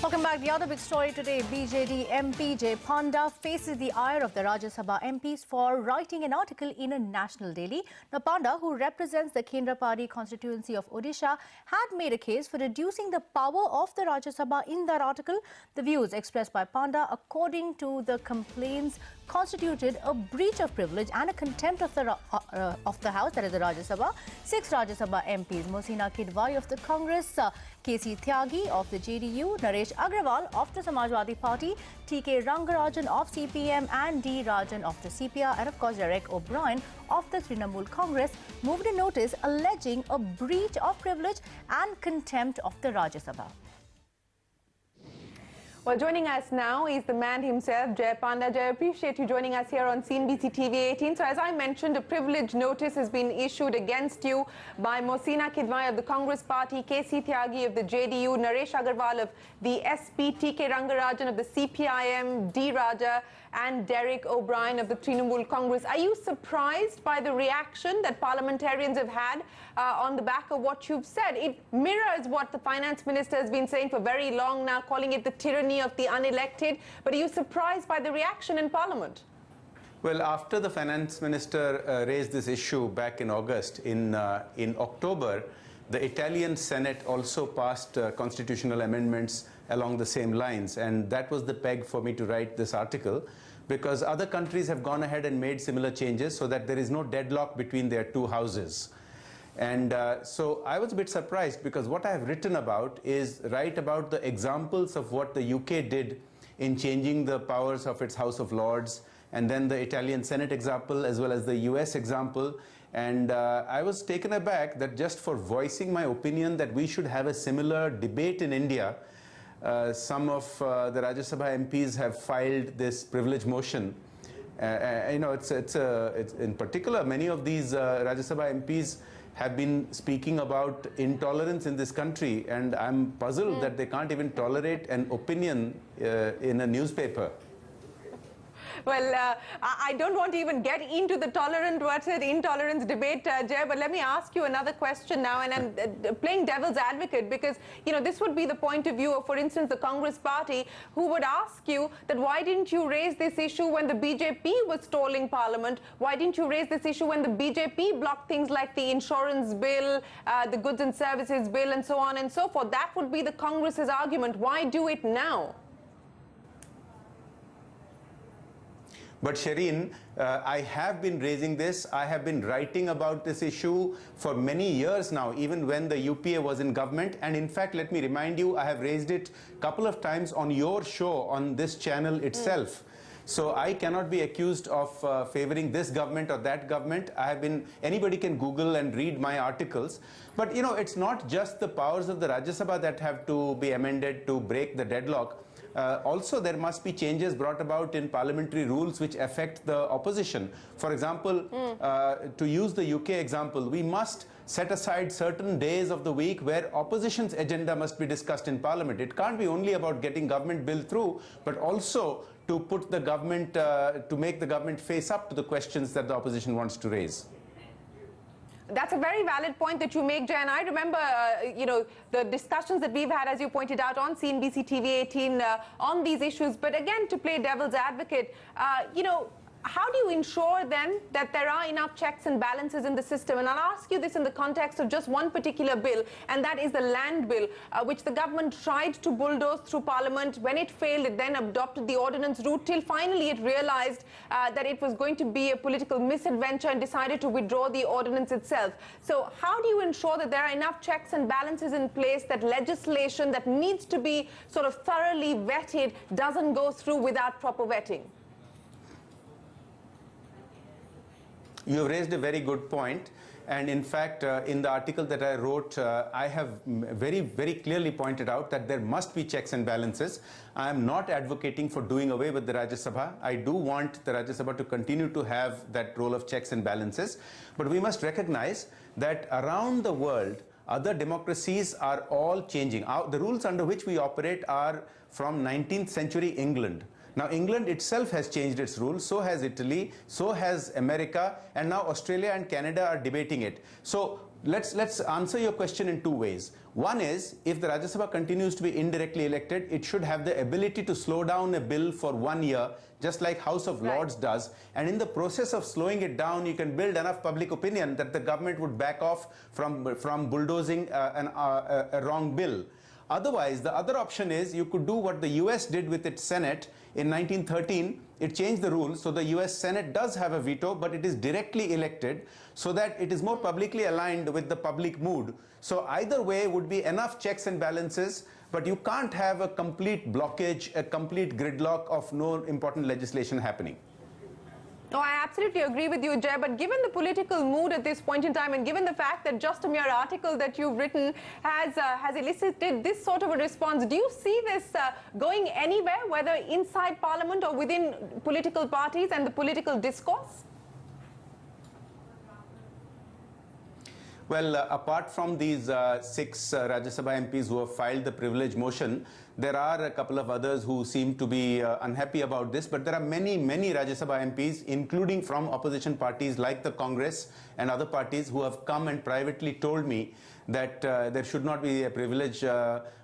Welcome back. The other big story today, BJD MP Panda faces the ire of the Rajya Sabha MPs for writing an article in a national daily. Now, Panda, who represents the Kendrapara constituency of Odisha, had made a case for reducing the power of the Rajya Sabha in that article. The views expressed by Panda, according to the complaints, constituted a breach of privilege and a contempt of the House, that is the Rajya Sabha. 6 Rajya Sabha MPs, Mohsina Kidwai of the Congress, Tyagi of the JDU, Naresh Agrawal of the Samajwadi Party, Rangarajan of CPM and Rajan of the CPM, and of course Rajya Brien of the Trinamool Congress moved a notice alleging a breach of privilege and contempt of the Rajya Sabha. Well, joining us now is the man himself, Jai Panda. Jai, I appreciate you joining us here on CNBC TV 18. So as I mentioned, a privilege notice has been issued against you by Mohsina Kidwai of the Congress Party, Tyagi of the JDU, Naresh Agrawal of the SP, Rangarajan of the CPIM, Rajan, and Rajya Brien of the Trinamool Congress. Are you surprised by the reaction that parliamentarians have had on the back of what you've said? It mirrors what the finance minister has been saying for very long now, calling it the tyranny of the unelected. But are you surprised by the reaction in Parliament? Well, after the finance minister raised this issue back in August, in October, the Italian Senate also passed constitutional amendments along the same lines, and that was the peg for me to write this article, because other countries have gone ahead and made similar changes so that there is no deadlock between their two houses. And so I was a bit surprised, because what I have written about is right about the examples of what the UK did in changing the powers of its House of Lords, and then the Italian Senate example as well as the US example. And I was taken aback that just for voicing my opinion that we should have a similar debate in India, some of the Rajya Sabha MPs have filed this privilege motion. You know, it's in particular, many of these Rajya Sabha MPs have been speaking about intolerance in this country, and I'm puzzled that they can't even tolerate an opinion in a newspaper. Well, I don't want to even get into the tolerant versus intolerance debate, Jay, but let me ask you another question now, and I'm playing devil's advocate, because, you know, this would be the point of view of, for instance, the Congress Party, who would ask you that why didn't you raise this issue when the BJP was stalling Parliament? Why didn't you raise this issue when the BJP blocked things like the insurance bill, the goods and services bill, and so on and so forth? That would be the Congress's argument. Why do it now? But Shireen, I have been raising this. I have been writing about this issue for many years now, even when the UPA was in government. And in fact, let me remind you, I have raised it a couple of times on your show, on this channel itself. So I cannot be accused of favoring this government or that government. Anybody can Google and read my articles. But, you know, it's not just the powers of the Rajya Sabha that have to be amended to break the deadlock. Also, there must be changes brought about in parliamentary rules which affect the opposition. For example, to use the UK example, we must set aside certain days of the week where opposition's agenda must be discussed in Parliament. It can't be only about getting government bill through, but also to put the government, to make the government face up to the questions that the opposition wants to raise. That's a very valid point that you make, Jay, and I remember, you know, the discussions that we've had, as you pointed out, on CNBC TV 18 on these issues. But again, to play devil's advocate, you know, how do you ensure then that there are enough checks and balances in the system? And I'll ask you this in the context of just one particular bill, and that is the land bill, which the government tried to bulldoze through Parliament. When it failed, it then adopted the ordinance route till finally it realized that it was going to be a political misadventure and decided to withdraw the ordinance itself. So how do you ensure that there are enough checks and balances in place, that legislation that needs to be sort of thoroughly vetted doesn't go through without proper vetting? You have raised a very good point. And in fact, in the article that I wrote, I have very, very clearly pointed out that there must be checks and balances. I am not advocating for doing away with the Rajya Sabha. I do want the Rajya Sabha to continue to have that role of checks and balances. But we must recognize that around the world, other democracies are all changing. The rules under which we operate are from 19th century England. Now, England itself has changed its rules, so has Italy, so has America, and now Australia and Canada are debating it. So let's answer your question in two ways. One is, if the Rajya Sabha continues to be indirectly elected, it should have the ability to slow down a bill for 1 year, just like House of Lords does. And in the process of slowing it down, you can build enough public opinion that the government would back off from bulldozing a wrong bill. Otherwise, the other option is you could do what the US did with its Senate in 1913. It changed the rules, so the US Senate does have a veto, but it is directly elected so that it is more publicly aligned with the public mood. So either way would be enough checks and balances, but you can't have a complete blockage, a complete gridlock of no important legislation happening. No, I absolutely agree with you, Jay, but given the political mood at this point in time and given the fact that just a mere article that you've written has elicited this sort of a response, do you see this going anywhere, whether inside Parliament or within political parties and the political discourse? Well, apart from these 6 Rajya Sabha MPs who have filed the privilege motion, there are a couple of others who seem to be unhappy about this, but there are many Rajya Sabha MPs, including from opposition parties like the Congress and other parties, who have come and privately told me that there should not be a privilege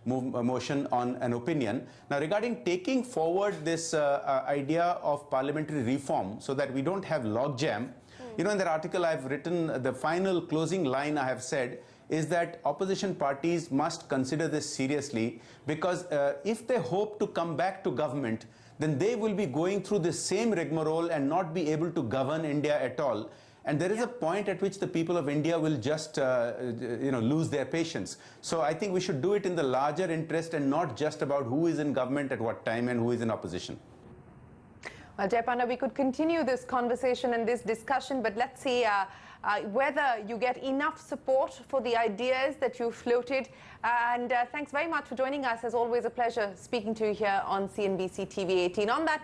motion on an opinion. Now, regarding taking forward this idea of parliamentary reform so that we don't have logjam, you know, in that article I've written, the final closing line I have said is that opposition parties must consider this seriously, because if they hope to come back to government, then they will be going through the same rigmarole and not be able to govern India at all. And there is a point at which the people of India will just lose their patience. So I think we should do it in the larger interest and not just about who is in government at what time and who is in opposition. Jay Panda, we could continue this conversation and this discussion, but let's see whether you get enough support for the ideas that you floated. And thanks very much for joining us. As always, a pleasure speaking to you here on CNBC TV 18. On that